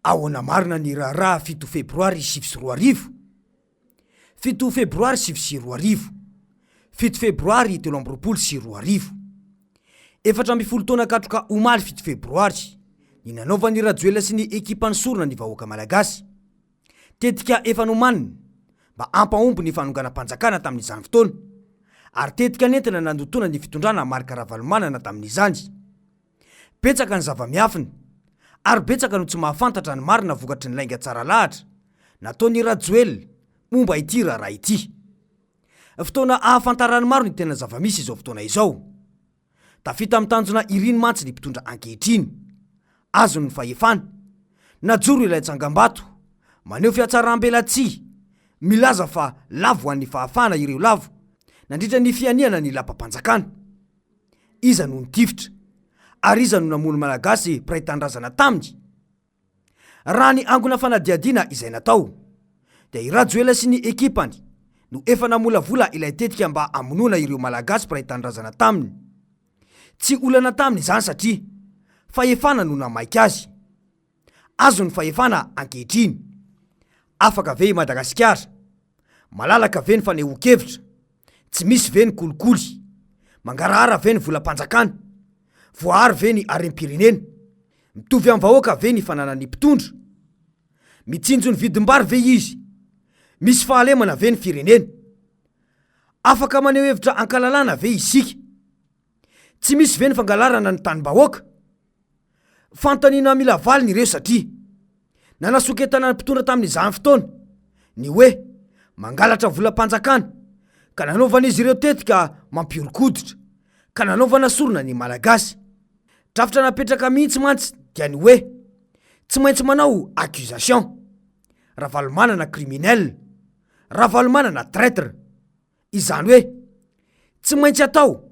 Ahoana marina ny raharaha 7 febroary 2024. 7 febroary 2024. 7 febroary 2024. Efatra amby folo taona katroka omaly 7 febroary. Ny nanaovan'ny Rajoelina sy ny ekipany sorona ny vahoaka malagasy. Tetika efa nomanina mba ampahomby ny fanonganam-panjakana tamin'izany fotoana. Ary tetika nentina nandotona ny fitondrana marika ravalomanana tamin'izany. Betsaka ny zava-miafina. Ary betsaka no tsy mahafantatra ny marina vokatry ny lainga tsara lahatra nataon'ny Rajoelina momba ity raharaha ity. Fotoana ahafantarany maro ny tena zava-misy izao fotoana izao. Tafita amin'ny tanjona iriny mantsy ny mpitondra ankehitriny. Azo ny fahefana. Najoro ilay Tsangam-Bato. Maneho fiatsaram-belatsia. Milaza fa lavo an'ny fahafana ireo lavo. Nandritra ny fianiana ny lapam-panjakana. Iza no nitifitra. Ary iza no namono malagasy mpiray tandrazana taminy. Raha ny angona fanadiadiana izay natao, dia i Rajoelina sy ny ekipany no efa namolavola ilay tetika mba amonoana ireo malagasy mpiray tandrazana taminy. Tsy olana taminy izany satria fahefana no namaika azy. Azo ny fahefana ankehitriny. Afaka ve i Madagasikara? Malalaka ve ny fanehoan-kevitra? Tsy misy ve ny kolikoly? Mangarahara ve ny volam-panjakana? Voahary ve ny harem-pirenena? Mitovy amin'ny vahoaka ve ny fananany mpitondra? Mitsinjo ny vidim-bary ve izy? Misy fahalemana ve ny firenena? Afaka maneho hevitra ankalalana ve isika? Tsy misy ve ny fangalarana ny tany-bahoaka? Fantaniana mila valiny ireo satria nanasoketana ny mpitondra tamin'izany fotoana ny hoe mangalatra volam-panjakana, ka nanaovan'izy ireo tetika mampiorokoditra, ka nanaovana sorona ny malagasy. Drafitra napetraka mihitsy mantsy dia ny hoe tsy maintsy manao accusation. Ravalomanana criminel, ravalomanana traître. Izany hoe tsy maintsy atao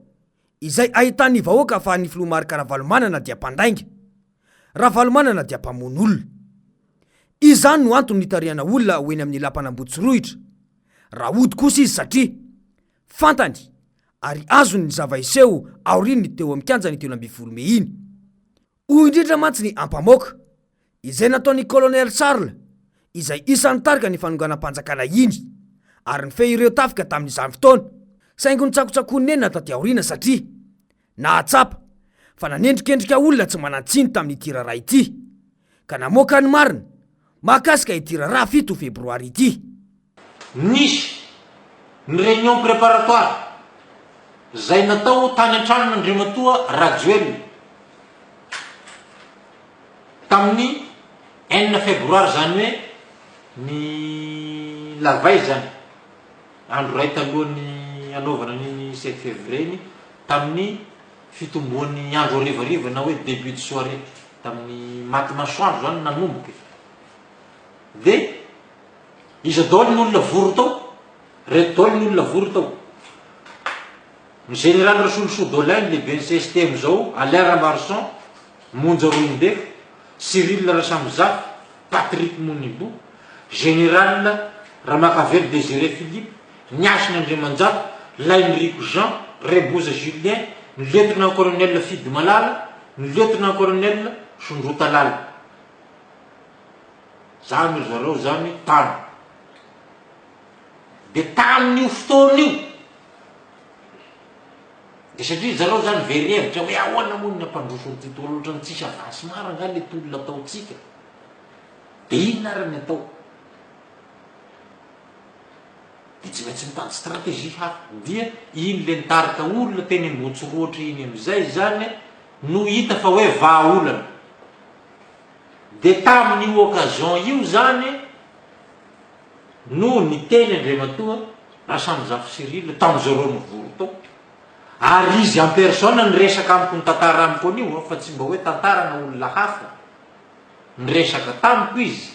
izay ahitan'ny vahoaka fa ny filomarika ravalomanana dia mpandainga, ravalomanana dia mpamono olona. Izany no antony nitariana olona hoeny amin'ny lapan'Ambotsirohitra. Raha ody kosa izy satria fantany ary azony ny zava-iseho aoriny ny teo amikanja ny teo ambifolo me iny. Hoy indrindra mantsy ny ampamoaka izay nataon'ny Colonel Charles, izay isan'ny tarika ny fanonganam-panjakana iny, ary ny fe ireo tafika tamin'izany fotoana. Saingy ny tsakotsakonnena taty aorina satria nahatsapa fa nanendrikendrika olona tsy manan-tsiny tamin'ity raharaha ity, ka namoaka ny marina mahakasika ity raharaha 7 febroary ity. Nisy ny réunion préparatoire zay natao tany an-tranon'Andriamatoa Rajoelina tamin'ny 9 febroary, zany hoe ny lavay zany, andro ray talohan'ny anaovana ny 7 février iny, tamin'ny fitomboan'ny andro harivariva na hoe début de soirée, tamin'ny maty masoandro zany nanomboka. De iza daoly ny olona vory tao, reto daoly ny olona vory tao: ny général Rasoloso Dolin, lehibe ny CSTM zao, Alain Rambarson, Monja Roindefo, Cyril Rasamizafy, Patrick Monibou, général Ramakavelo Désiré Philippe, Niasina Andriamanjato, Lainrico Jean, Reboza Julien, ny lieutenant-colonel Fidy Malala, ny lieutenant-colonel Sondrota Lala. Zany zareo zany tany. De tamin'io fotoana io, de satria zareo zany very hevitra hoe ahoana moa ny ampandroso ny titolo ohatrany tsisy avansy mara nga le tolona ataotsika, de inona ary ny atao? De tsy maintsy mitady stratégie hafa. Dia iny le nitarika olona teny Ambotsirohitra iny amizay zany no hita fa hoe vahaolana. De tamin'io occasion io zany no niteny Andriamatoa Rasamizafy Cyril tamin'izareo mivory tao, ary izy en personne niresaka amiko ny tantara amiko an'io, fa tsy mba hoe tantara na olona hafa niresaka tamiko izy,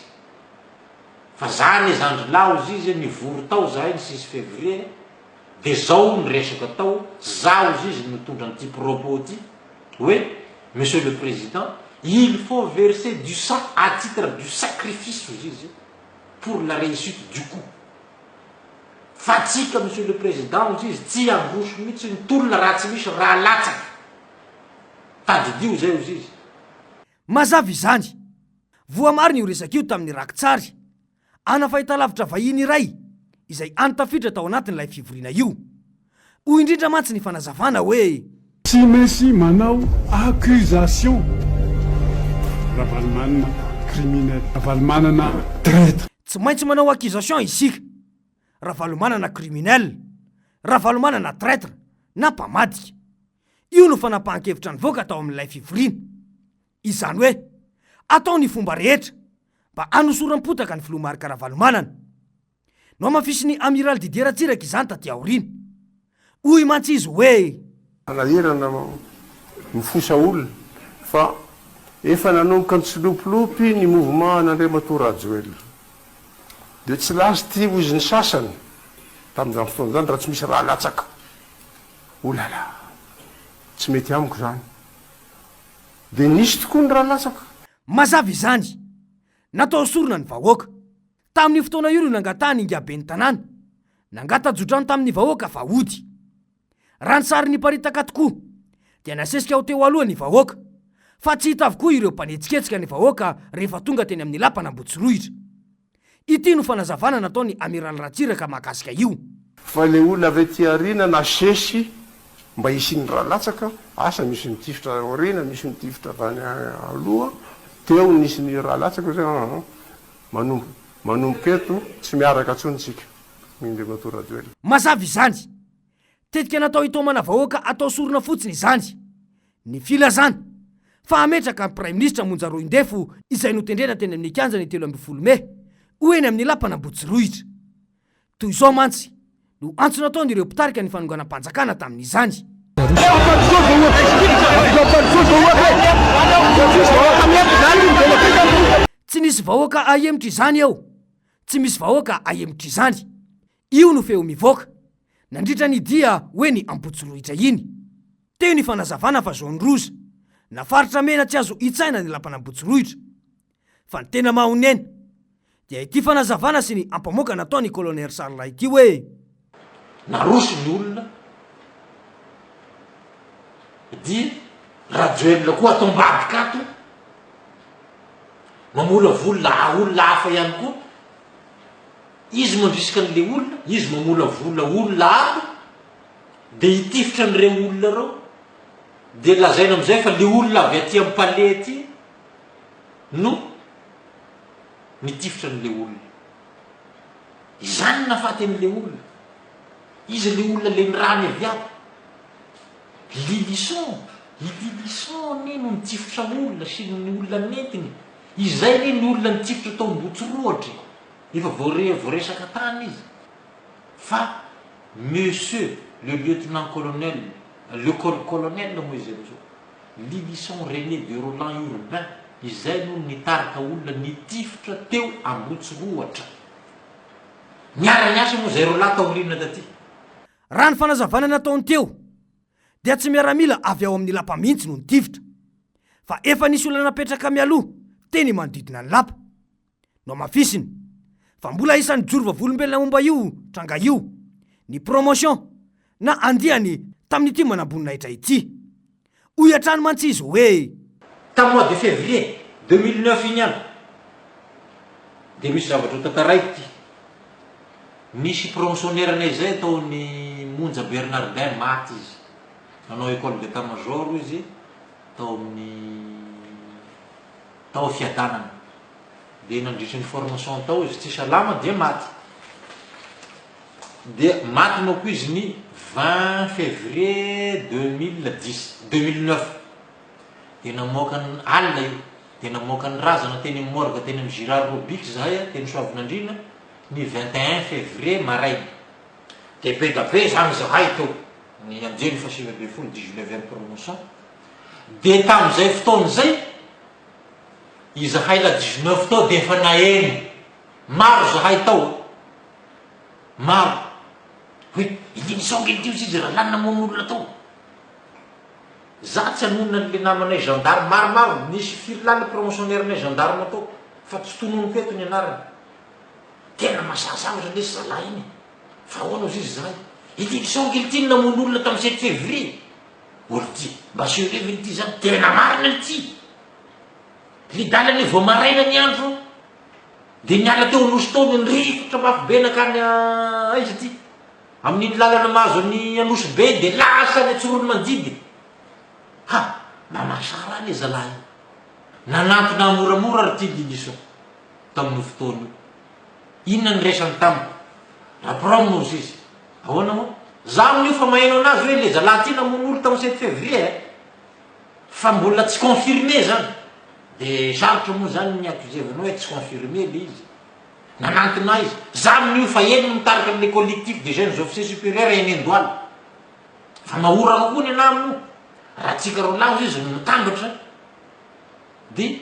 fa zany izy andro lao izy nivory tao zahay ny 6 février. De zao niresaka tao, zao izy mitondra n'ity propos ty hoe: Monsieur le Président, il faut verser du sang à titre du sacrifice izy pour la réussite du coup. Fatsika Monsieur le Président izy tsy ambroso mihitsy ny tolona raha tsy misy raha latsaka. Tadidio zay izy. Mazava izany. voa mariny io resaka io tamin'ny rakitsary ana fahitalavitra vahiny iray izay antafitra tao anatin'ilay fivoriana io. Hoy indrindra mantsy ny fanazavana hoe tsy maintsy manao accusation ravalomanana criminel, ravalomanana traître. tsy maintsy manao accusation isika, ravalomanana criminel, ravalomanana traître na mpamadika. Io no fanapahan-kevitra ny voaka tao amin'ilay fivoriana. Izany hoe atao ny fomba rehetra mba anosoram-potaka ny filomarika ravalomanana. No amafisy amiral Didier Ratsiraka izany taty aoriana. Hoy mantsy izy hoe anaherana mifosa olona fa efa nanomboka ny tsilopilopy ny mouvement n'Andriamatoa Rajoelina dia tsy lasy ty ozy ny sasany tamin'izany fotoana zany raha tsy misy raha latsaka. Olala, tsy mety amiko zany. Dia nisy tokoa ny raha latsaka. mazava izany natao sorona ny vahoaka. Tamin'ny fotoana io no nangatahany ingaben'ny tanàna, nangatajodrano tamin'ny vahoaka fa ody. Raha ny sary niparitaka tokoa dia nasesika ho teo aloha ny vahoaka, fa tsy hita avokoa ireo mpanetsiketsika ny vahoaka rehefa tonga teny amin'ny lapana Ambotsirohitra. Ity no fanazavana nataony amiral Ratsiraka mahakasika io. Fa le olona avy aty aoriana nasesy mba hisiany raha latsaka, asa misy nitifitra aoriana, misy nitifitra avy aloha, teo nisy ny raha latsaka zay manomboka eto tsy miaraka atsonitsika Andriamatoa Rajoelina. Mazava izany tetika natao hitomana vahoaka atao sorona fotsiny izany ny filazana fa ametraka ny prime ministra Monja Roindefo izay notendrena teny amin'ny kianja ny 13 Mey ho eny amin'ny lapana Ambotsirohitra. Toy izao mantsy no antso nataon'ireo mpitarika ny fanonganam-panjakana tamin'izany. Tsy nisy vahoaka ahemitra izany ao, tsy misy vahoaka ahemitra izany. Io no feo mivoaka nandritra ny dia hoe ny Ambotsirohitra iny. Teo ny fanazavana fa zone rouge na faritra mena tsy azo hitsaina ny lapana Ambotsirohitra. Fa ny tena mahonena dia ity fanazavana sy ny ampamoaka nataony colonel Sarla ity hoe narosy ny olona dia Rajoelina koa atao mbadikato mamola vola olona hafa ihany koa. Izy mandrisika an'le olona, izy mamola vola olona hafa dia hitifitra n'ireo olona reo dia lazaina amin'izay fa le olona avy aty amin'ny palais aty no nitifitra n'le olona. Izany nafaty an'le olona. Izy le olona le nirany avy ato. Lilisson ny no nitifitra olona sy ny olona netiny. Izay ny olona nitifitra tao Ambotsirohitra. Efa voaresaka tany izy. Fa monsieur le lieutenant-colonel, le colonel moa izy amizao, Lilisson René de Roland Urbain, izay no nitarika olona nitifitra teo Ambotsirohitra. Miara-miasa moa zay rola taorina taty. Raha ny fanazavana nataony teo dia tsy miaramila avy ao amin'ny lapa mihitsy no nitifitra, fa efa nisy olona napetraka mialoha teny manodidina ny lapa. No mafisiny fa mbola isan'ny jorova volombelona momba io tranga io ny promotion na andiany tamin'ity manamboninaitra ity. Hoy atrano mantsy izy hoe tamin'ny mois de février 2009 iny any dia misy zavatra ho tantaraiky ty. Misy promotionnaire-nay zay taony Monja Bernardin maty izy, nanao école d'état-major izy tao fiadanana dia nandritry ny formation tao izy tsy salama dia maty. Dia maty manko izy ny 20 février 2009 dia namoaka ny alina io, dia namoaka ny razana teny amin'ny morgue teny amin'ny Girard Robic zahay teny Soavinandrina ny 21 février maraina. Dia be da be zany zahay teo ny anjeny fa 19e promotion. Dia tamin'izay fotoana zay izahay la 19 tao dia efa naheny maro zahay tao, maro hoe iny songelitio izy raha lanina mon'olona tao. Za tsy anonona n'le namanay gendarme maromaro, nisy firy lany promotionnaire-nay gendarme tao fa tsy tononoko eto ny anarany. Tena masazavatra le zalahy iny, fa ahoana izy zahay ity songelitio namon'olona tamin'ny 7 février. Olo ty mba sureviny ty zany tena marina ity. lidalany vao maraina ny andro de niala teo nosy taony ny rifotra mafy be nakany aiza ty amin'iny lalana mahazo ny anosy be de lasa ny tsorony manjidy ha mamasara any zalahy nanatona moramora ry ty liliso tamin'ny fotoany inona ny resany tamiko rapiramozy izy ahoana moa za amin'io fa maheno anazy hoe le zalahy ty namon'olo tamin'ny 7 février fa mbola tsy confirmé zany de sarotra moa zany ny accusé-vanao hoe tsy confirmé le izy nanantona izy za amin'io fa eny no mitarika am'le collectif des jeunes officiers supérieurs eny Andohalo fa mahorana koa ny ana amin'io raha tsika ro lazo izy mitambatra de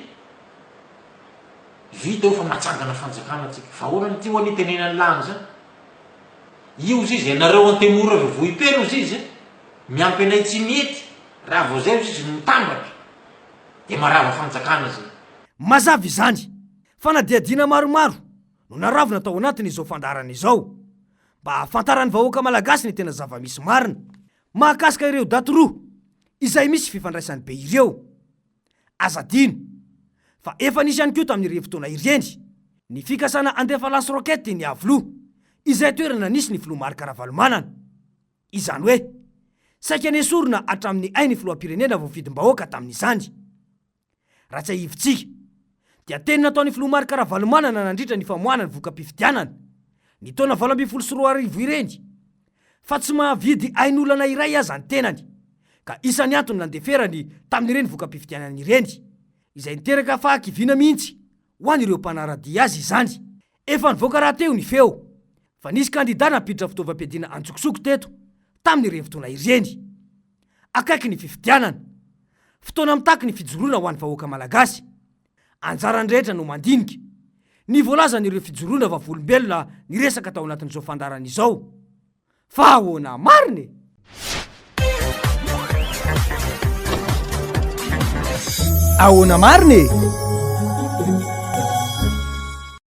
vita eo fa mahatsangana fanjakana tsika fa ahoana ty ho any tenenany lany zany io izy ianareo antemora avy vohipeno izy izy miampy anay tsy miety raha vao zay izy mitambatra de marava fanjakana zay mazavy izany fanadiadina maromaro no naravina tao anatiny izao fandarana izao mba ahafantarany vahoaka malagasy ny tena zava-misy marina mahakasika ireo daty roa izay misy fifandraisany be ireo azadino fa efa nisy ihany koa tamin'ny revi-taona ireny ny fikasana andefa lance roquette ny avoloha izay toerana nisy ny filomarika Ravalomanana izany hoe saika nesorona hatramin'ny ainy filoham-pirenena vao fidim-bahoaka tamin'izany raha tsy ahivitsika dia teny nataon'ny filomarika Ravalomanana nandritra ny famoahana ny voka-pifidianana ny taona 2024 ireny fa tsy mahavidy ain'olana iray aza ny tenany ka isan'ny antony nandeferany tamin'ireny voka-pifidianana ireny izay niteraka fahakiviana mihitsy ho an'ireo mpanaradia azy izany efa nivoaka raha teo ny feo fa nisy kandida nampiditra fitaovam-piadiana antsokosoko teto tamin'ny revi-taona ireny akaiky ny fifidianana fotoana mitaky ny fijoroana ho an'ny vahoaka malagasy anjarany rehetra no mandinika ny voalazan'ireo fijoroana vavolombelona ny resaka tao anatin'izao fandarana izao fa ahoana mariny ahoana mariny